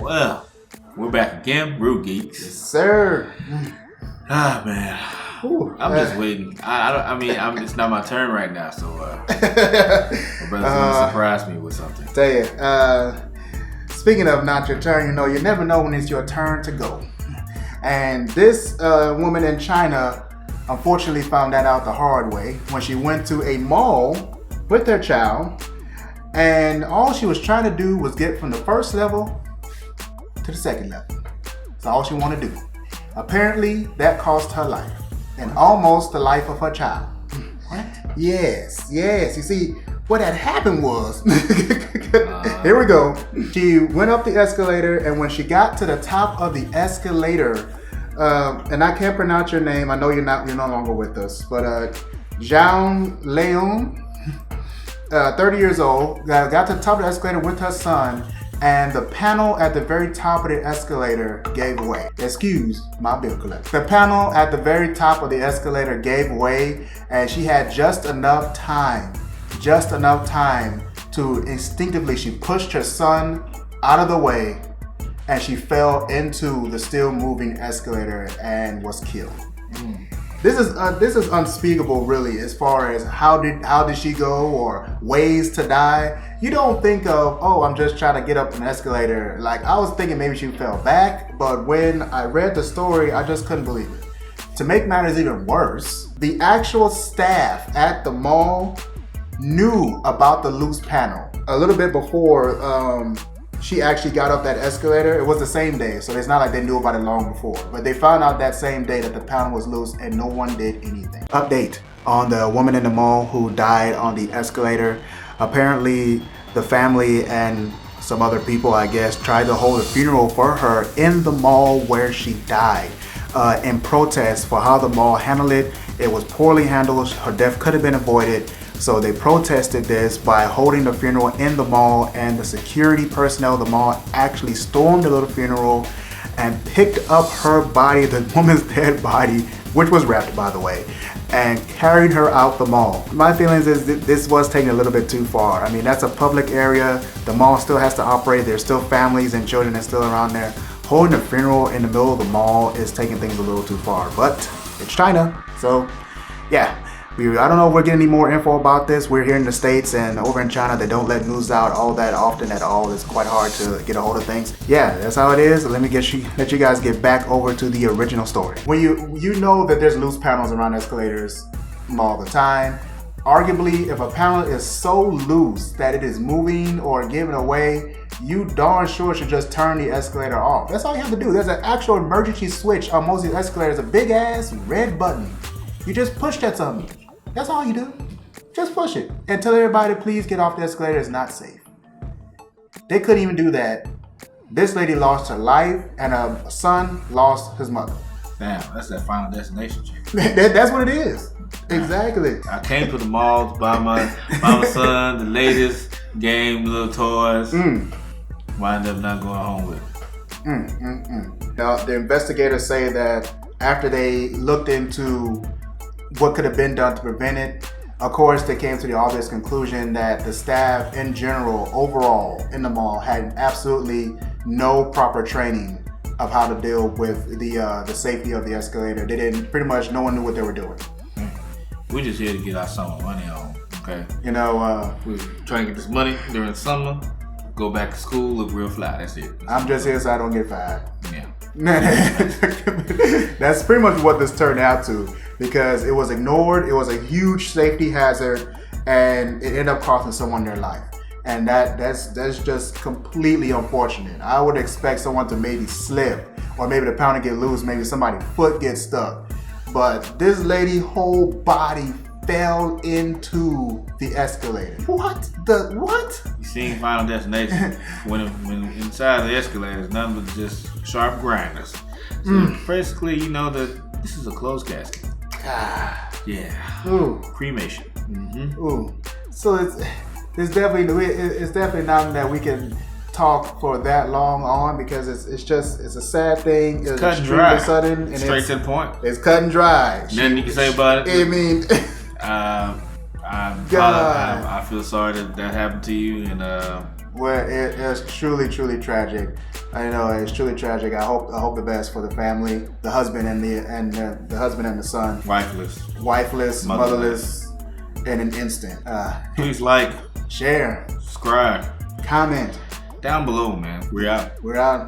Well, we're back again, RudeGeekz. Yes, sir. Ah, man. Ooh, I'm just waiting. It's not my turn right now, so my brother's gonna surprise me with something. Tell you, speaking of not your turn, you never know when it's your turn to go. And this woman in China unfortunately found that out the hard way when she went to a mall with her child, and all she was trying to do was get from the first level to the second level. That's all she wanted to do. Apparently, that cost her life, and almost the life of her child. What? Yes. You see, what had happened was, here we go. She went up the escalator, and when she got to the top of the escalator, and I can't pronounce your name. I know you're no longer with us, but Zhang Leon, 30 years old, got to the top of the escalator with her son, and the panel at the very top of the escalator gave way. Excuse my bill collector. The panel at the very top of the escalator gave way, and she had just enough time to instinctively, she pushed her son out of the way, and she fell into the still moving escalator and was killed. This is unspeakable, really, as far as how did she go or ways to die. You don't think of, oh, I'm just trying to get up an escalator. Like, I was thinking maybe she fell back, but when I read the story, I just couldn't believe it. To make matters even worse, the actual staff at the mall knew about the loose panel a little bit before she actually got up that escalator. It was the same day, so it's not like they knew about it long before. But they found out that same day that the panel was loose, and no one did anything. Update on the woman in the mall who died on the escalator. Apparently, the family and some other people, I guess, tried to hold a funeral for her in the mall where she died. In protest for how the mall handled it. It was poorly handled. Her death could have been avoided. So they protested this by holding the funeral in the mall, and the security personnel of the mall actually stormed the little funeral and picked up her body, the woman's dead body, which was wrapped, by the way, and carried her out the mall. My feelings is that this was taking a little bit too far. I mean, that's a public area. The mall still has to operate. There's still families and children that's still around there. Holding a funeral in the middle of the mall is taking things a little too far, but it's China, so yeah. I don't know if we're getting any more info about this. We're here in the States, and over in China, they don't let news out all that often at all. It's quite hard to get a hold of things. Yeah, that's how it is. Let me let you guys get back over to the original story. When you know that there's loose panels around escalators all the time, arguably, if a panel is so loose that it is moving or giving away, you darn sure should just turn the escalator off. That's all you have to do. There's an actual emergency switch on most of these escalators, a big ass red button. You just push that something. That's all you do. Just push it and tell everybody to please get off the escalator. It's not safe. They couldn't even do that. This lady lost her life, and her son lost his mother. Damn, that's that Final Destination chick. That's what it is. Exactly. I came to the mall to buy my son the latest game, little toys. Wind up not going home with it. Now, the investigators say that after they looked into what could have been done to prevent it, of course, they came to the obvious conclusion that the staff in general, overall, in the mall had absolutely no proper training of how to deal with the safety of the escalator. They didn't, pretty much no one knew what they were doing. We're just here to get our summer money on, okay? We're trying to get this money during the summer, go back to school, look real fly, that's it. I'm just here so I don't get fired. Yeah. That's pretty much what this turned out to, because it was ignored. It was a huge safety hazard, and it ended up costing someone their life. And that's just completely unfortunate. I would expect someone to maybe slip, or maybe the panel get loose, maybe somebody's foot gets stuck. But this lady's whole body fell into the escalator. What? You seen Final Destination when inside the escalator is nothing but just sharp grinders. So basically, you know that this is a closed casket. Yeah. Ooh. Cremation. Ooh. So it's definitely not that we can talk for that long on, because it's a sad thing. It's cut and dry. Sudden, and straight to the point. It's cut and dry. Nothing you can say about it. I mean, I feel sorry that happened to you, and Well, it is truly, truly tragic. I know it's truly tragic. I hope the best for the family, the husband and the husband and the son. Wifeless, motherless, in an instant. Please like, share, subscribe, comment down below, man. We're out. We're out.